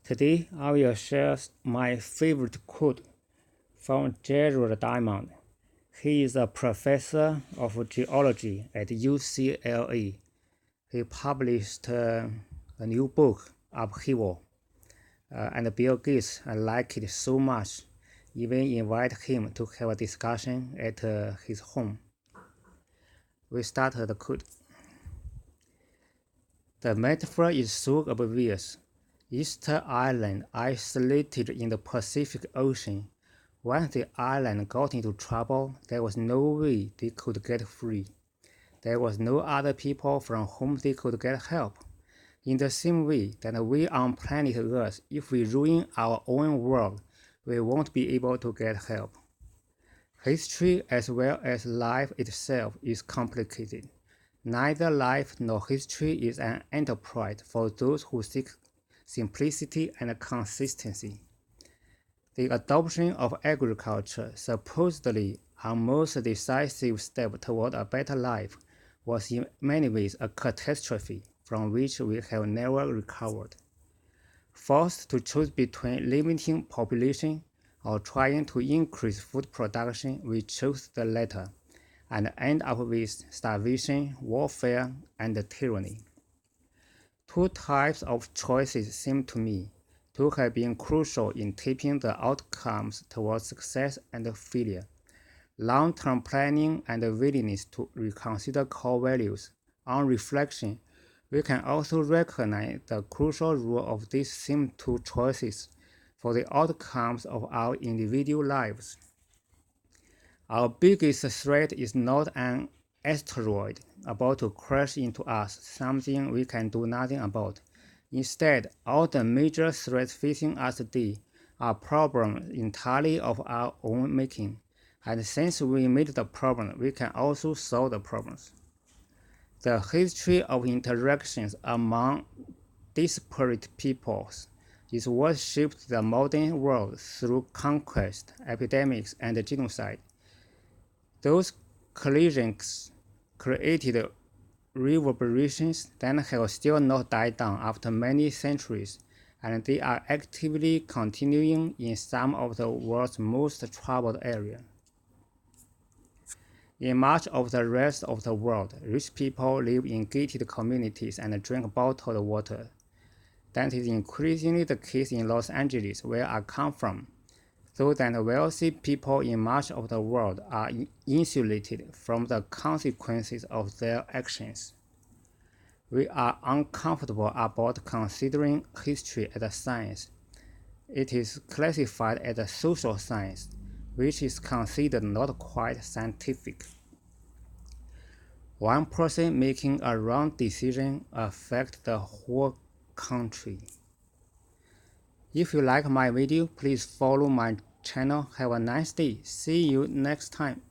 Today, I will share my favorite quote from Gerald Diamond. He is a professor of geology at UCLA. He published a new book, Upheaval, and Bill Gates liked it so much, even invited him to have a discussion at his home. We start the quote. The metaphor is so obvious. Easter Island, isolated in the Pacific Ocean. Once the island got into trouble, there was no way they could get free. There was no other people from whom they could get help. In the same way that we on planet Earth, if we ruin our own world, we won't be able to get help. History as well as life itself is complicated. Neither life nor history is an enterprise for those who seek simplicity and consistency. The adoption of agriculture, supposedly our most decisive step toward a better life, was in many ways a catastrophe from which we have never recovered. Forced to choose between limiting population or trying to increase food production, we chose the latter and end up with starvation, warfare, and tyranny. Two types of choices seem to me to have been crucial in tipping the outcomes towards success and failure. Long-term planning and the willingness to reconsider core values. On reflection, we can also recognize the crucial role of these same two choices for the outcomes of our individual lives. Our biggest threat is not an asteroid about to crash into us, something we can do nothing about. Instead, all the major threats facing us today are problems entirely of our own making. And since we made the problem, we can also solve the problems. The history of interactions among disparate peoples is what shaped the modern world through conquest, epidemics, and genocide. Those collisions created reverberations that have still not died down after many centuries, and they are actively continuing in some of the world's most troubled areas. In much of the rest of the world, rich people live in gated communities and drink bottled water. That is increasingly the case in Los Angeles, where I come from, so that wealthy people in much of the world are insulated from the consequences of their actions. We are uncomfortable about considering history as a science. It is classified as a social science, which is considered not quite scientific. One person making a wrong decision affects the whole country. If you like my video, please follow my channel. Have a nice day. See you next time.